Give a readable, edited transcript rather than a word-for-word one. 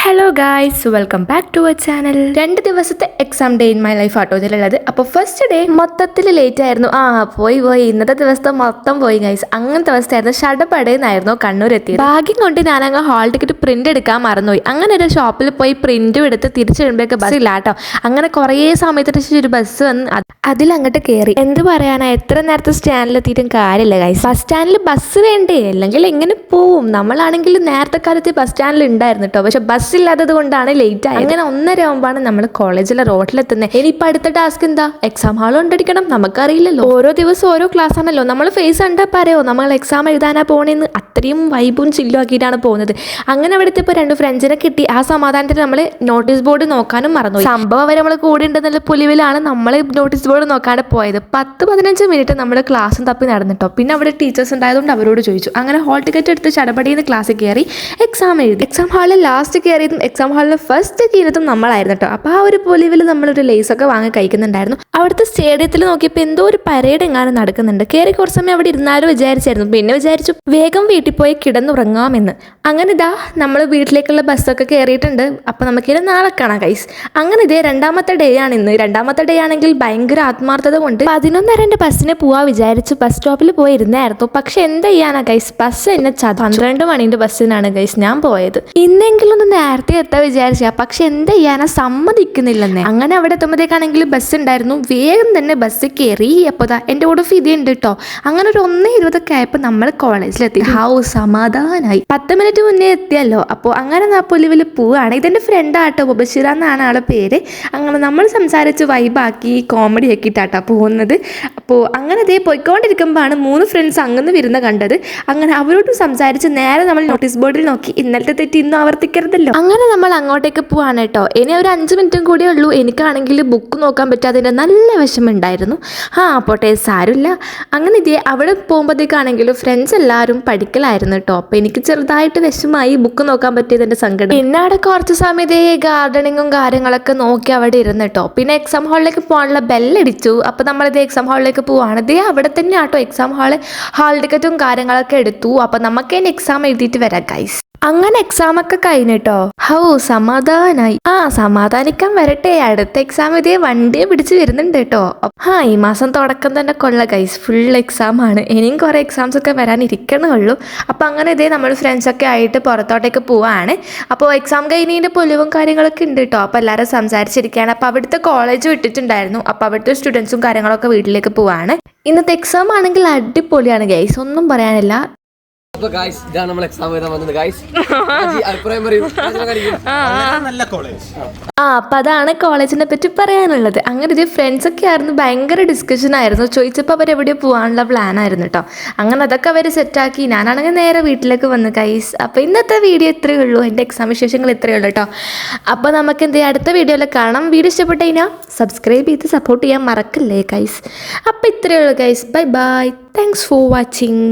Hello guys, welcome back to our channel. 2 ദിവസത്തെ exam day in my life ആട്ടോ ഇതിലുള്ളത്. അപ്പോൾ ഫസ്റ്റ് ഡേ മൊത്തത്തിൽ ലേറ്റ് ആയിരുന്നു. പോയി ഇന്നത്തെ ദിവസത്തെ മൊത്തം പോയി ഗൈസ്. അങ്ങനത്തെ അവസ്ഥയായിരുന്നു. ഷടപടേന്നായിരുന്നു കണ്ണൂർ എത്തിയത്. ഭാഗ്യം കൊണ്ട് ഞാൻ അങ്ങ് ഹാൾ ടിക്കറ്റ് പ്രിന്റ് എടുക്കാൻ മറന്നുപോയി. അങ്ങനെ ഒരു ഷോപ്പിൽ പോയി പ്രിന്റും എടുത്ത് തിരിച്ചു വരുമ്പോഴേക്ക് ബസ് ഇല്ല കേട്ടോ. അങ്ങനെ കുറേ സമയത്തിന് ശേഷം ഒരു ബസ് വന്ന് അതിലങ്ങോട്ട് കയറി. എന്ത് പറയാനാ, എത്ര നേരത്തെ സ്റ്റാൻഡിലെത്തിയിട്ടും കാര്യമില്ല ഗൈസ്. ബസ് സ്റ്റാൻഡിൽ ബസ് വേണ്ടേ, അല്ലെങ്കിൽ എങ്ങനെ പോവും? നമ്മളാണെങ്കിൽ നേരത്തെ കാലത്ത് ബസ് സ്റ്റാൻഡിൽ ഉണ്ടായിരുന്നു കേട്ടോ, പക്ഷെ ബസ് ഇല്ലാത്തത് കൊണ്ടാണ് ലേറ്റ് ആയത്. അങ്ങനെ 1:30 ആകുമ്പോഴാണ് നമ്മൾ കോളേജിലെ റോഡിലെത്തുന്നത്. ഇനിയിപ്പോൾ അടുത്ത ടാസ്ക് എന്താ? Exam hall കൊണ്ടടിക്കണം. നമുക്കറിയില്ലല്ലോ, ഓരോ ദിവസം ഓരോ ക്ലാസ് ആണല്ലോ. നമ്മൾ ഫേസ് കണ്ടാൽ പറയോ നമ്മൾ എക്സാം എഴുതാനാ പോണേന്ന്. അത്രയും വൈബും ചില്ലും ആക്കിയിട്ടാണ് പോകുന്നത്. അങ്ങനെ അവിടുത്തെ ഇപ്പോൾ 2 ഫ്രണ്ട്സിനെ കിട്ടി. ആ സമാധാനത്തിൽ നമ്മൾ നോട്ടീസ് ബോർഡ് നോക്കാനും മറന്നു. സംഭവം വരെ നമ്മൾ കൂടെ ഉണ്ടെന്നുള്ള പുലിവിലാണ് നമ്മൾ നോട്ടീസ് ബോർഡ് നോക്കാണ്ട് പോയത്. 10-15 മിനിറ്റ് നമ്മൾ ക്ലാസ്സും തപ്പി നടന്നിട്ടോ. പിന്നെ അവിടെ ടീച്ചേഴ്സ് ഉണ്ടായതുകൊണ്ട് അവരോട് ചോദിച്ചു. അങ്ങനെ ഹോൾ ടിക്കറ്റ് എടുത്ത് ചടപടിയിൽ ക്ലാസ്സിൽ കയറി എക്സാം എഴുതി. എക്സാം ഹാളിൽ ലാസ്റ്റ് കയറിയതും എക്സാം ഹാളിൽ ഫസ്റ്റ് കയറിയതും നമ്മളായിരുന്നു കേട്ടോ. അപ്പോൾ ആ ഒരു പൊലിവിൽ നമ്മളൊരു ലേസൊക്കെ വാങ്ങി കഴിക്കുന്നുണ്ടായിരുന്നു. അവിടുത്തെ സ്റ്റേഡിയത്തിൽ നോക്കിയപ്പോൾ എന്തോ ഒരു പരേഡ് എങ്ങാനും നടക്കുന്നുണ്ട്. കയറി കുറച്ച് സമയം അവിടെ ഇരുന്നാലും വിചാരിച്ചായിരുന്നു. പിന്നെ വിചാരിച്ചു വേഗം വീട്ടിൽ പോയി കിടന്നുറങ്ങാമെന്ന്. അങ്ങനെ ഇതാ നമ്മൾ വീട്ടിലേക്കുള്ള ബസ്സൊക്കെ കയറിയിട്ടുണ്ട്. അപ്പോൾ നമുക്കിത് നാളെ കാണാം ഗൈസ്. അങ്ങനെ ഇതേ രണ്ടാമത്തെ ഡേ ആണ് ഇന്ന്. രണ്ടാമത്തെ ഡേ ആണെങ്കിൽ ഭയങ്കര ആത്മാർത്ഥത കൊണ്ട് 11:30 ബസ്സിന് പോവാ വിചാരിച്ചു ബസ് സ്റ്റോപ്പിൽ പോയി ഇരുന്നായിരുന്നു. പക്ഷെ എന്ത് ചെയ്യാനാ ഗൈസ്, ബസ് എന്നെ 12 മണിന്റെ ബസ്സിനാണ് ഗൈസ് ഞാൻ പോയത്. ഇന്നെങ്കിലും ഒന്ന് നേരത്തെ എത്താൻ വിചാരിച്ചാ, പക്ഷെ എന്ത് ചെയ്യാനാ, സമ്മതിക്കുന്നില്ലെന്നേ. അങ്ങനെ അവിടെ എത്തുമ്പോഴത്തേക്കാണെങ്കിൽ ബസ് ഉണ്ടായിരുന്നു. വേഗം തന്നെ ബസ് കയറി. അപ്പോൾ എൻ്റെ കൂടെ ഫിദ ഉണ്ട് കേട്ടോ. അങ്ങനെ ഒരു 1:20 ആയപ്പോൾ നമ്മൾ കോളേജിലെത്തി. സമാധാനായി. 10 മിനിറ്റ് മുന്നേ എത്തിയല്ലോ. അപ്പോൾ അങ്ങനെ പൊലിവിൽ പോവാണ്. ഇതെൻ്റെ ഫ്രണ്ട് ആട്ടോ, ബഷീറ എന്നാണ് ആളെ പേര്. അങ്ങനെ നമ്മൾ സംസാരിച്ച് വൈബാക്കി കോമഡി ആക്കിയിട്ടാട്ടോ പോകുന്നത്. അപ്പോൾ അങ്ങനെ ഇതേ പോയിക്കൊണ്ടിരിക്കുമ്പോഴാണ് 3 ഫ്രണ്ട്സ് അങ്ങനെ വരുന്ന കണ്ടത്. അങ്ങനെ അവരോടും സംസാരിച്ച് നേരെ നമ്മൾ നോട്ടീസ് ബോർഡിൽ നോക്കി. ഇന്നലത്തെ തെറ്റ് ഇന്നും ആവർത്തിക്കരുതല്ലോ. അങ്ങനെ നമ്മൾ അങ്ങോട്ടേക്ക് പോവാണ് കേട്ടോ. ഇനി ഒരു 5 മിനിറ്റും കൂടിയേ ഉള്ളൂ. എനിക്കാണെങ്കിൽ ബുക്ക് നോക്കാൻ പറ്റാതിൻ്റെ നല്ല വിഷമമുണ്ടായിരുന്നു. പോട്ടെ, സാരമില്ല. അങ്ങനെ ഇതേ അവിടെ പോകുമ്പോഴത്തേക്കാണെങ്കിലും ഫ്രണ്ട്സ് എല്ലാവരും പഠിക്കലായിരുന്നു കേട്ടോ. അപ്പോൾ എനിക്ക് ചെറുതായിട്ട് വിഷമായി ബുക്ക് നോക്കാൻ പറ്റിയതിൻ്റെ സങ്കടം. പിന്നെ അവിടെ കുറച്ച് സമയം ഇതേ ഗാർഡനിങ്ങും കാര്യങ്ങളൊക്കെ നോക്കി അവിടെ ഇരുന്ന് കേട്ടോ. പിന്നെ എക്സാം ഹാളിലേക്ക് പോകാനുള്ള ബെല്ലടിച്ചു. അപ്പോൾ നമ്മളിത് എക്സാം ഹാളിലേക്ക് പോവാണ്. ഇതേ അവിടെ തന്നെ ആട്ടോ എക്സാം ഹാൾ ടിക്കറ്റും കാര്യങ്ങളൊക്കെ എടുത്തു. അപ്പോൾ നമുക്ക് തന്നെ എക്സാം എഴുതിയിട്ട് വരാം ഗൈസ്. അങ്ങനെ എക്സാമൊക്കെ കഴിഞ്ഞിട്ടോ. സമാധാനായി. സമാധാനിക്കാൻ വരട്ടെ. അടുത്ത എക്സാം ഇതേ വണ്ടിയെ പിടിച്ച് വരുന്നുണ്ട് കേട്ടോ. ഈ മാസം തുടക്കം തന്നെ കൊള്ള ഗൈസ്. ഫുൾ എക്സാം ആണ്. ഇനിയും കുറേ എക്സാംസ് ഒക്കെ വരാനിരിക്കണേ ഉള്ളൂ. അപ്പോൾ അങ്ങനെ ഇതേ നമ്മൾ ഫ്രണ്ട്സൊക്കെ ആയിട്ട് പുറത്തോട്ടേക്ക് പോവാണ്. അപ്പോൾ എക്സാം കഴിഞ്ഞതിൻ്റെ പൊലിവും കാര്യങ്ങളൊക്കെ ഉണ്ട് കേട്ടോ. അപ്പോൾ എല്ലാവരും സംസാരിച്ചിരിക്കുകയാണ്. അപ്പോൾ അവിടുത്തെ കോളേജ് വിട്ടിട്ടുണ്ടായിരുന്നു. അപ്പോൾ അവിടുത്തെ സ്റ്റുഡൻസും കാര്യങ്ങളൊക്കെ വീട്ടിലേക്ക് പോവാണ്. ഇന്നത്തെ എക്സാം ആണെങ്കിൽ അടിപൊളിയാണ് ഗൈസ്, ഒന്നും പറയാനില്ല. അപ്പൊ ഗൈസ്, ഇതാണ് നമ്മൾ എക്സാം എഴുതാൻ വന്നത് ഗൈസ്. അഭിപ്രായം പറയൂ. നല്ല കോളേജ്. അപ്പൊ അതാണ് കോളേജിനെ പറ്റി പറയാനുള്ളത്. അങ്ങനെ ഇത് ഫ്രണ്ട്സൊക്കെ ആയിരുന്നു. ഭയങ്കര ഡിസ്കഷൻ ആയിരുന്നു. ചോദിച്ചപ്പോൾ അവരെവിടെ പോകാനുള്ള പ്ലാൻ ആയിരുന്നു കേട്ടോ. അങ്ങനെ അതൊക്കെ അവർ സെറ്റാക്കി. ഞാനാണെങ്കിൽ നേരെ വീട്ടിലേക്ക് വന്നു ഗൈസ്. അപ്പോൾ ഇന്നത്തെ വീഡിയോ ഇത്രയേ ഉള്ളൂ. എൻ്റെ എക്സാം വിശേഷങ്ങൾ ഇത്രയേ ഉള്ളൂ കേട്ടോ. അപ്പോൾ നമുക്ക് എന്ത് ചെയ്യാം, അടുത്ത വീഡിയോയിൽ കാണാം. വീഡിയോ ഇഷ്ടപ്പെട്ട് കഴിഞ്ഞാൽ സബ്സ്ക്രൈബ് ചെയ്ത് സപ്പോർട്ട് ചെയ്യാൻ മറക്കല്ലേ ഗൈസ്. അപ്പോൾ ഇത്രയേ ഉള്ളൂ guys. Bye bye. Thanks for watching.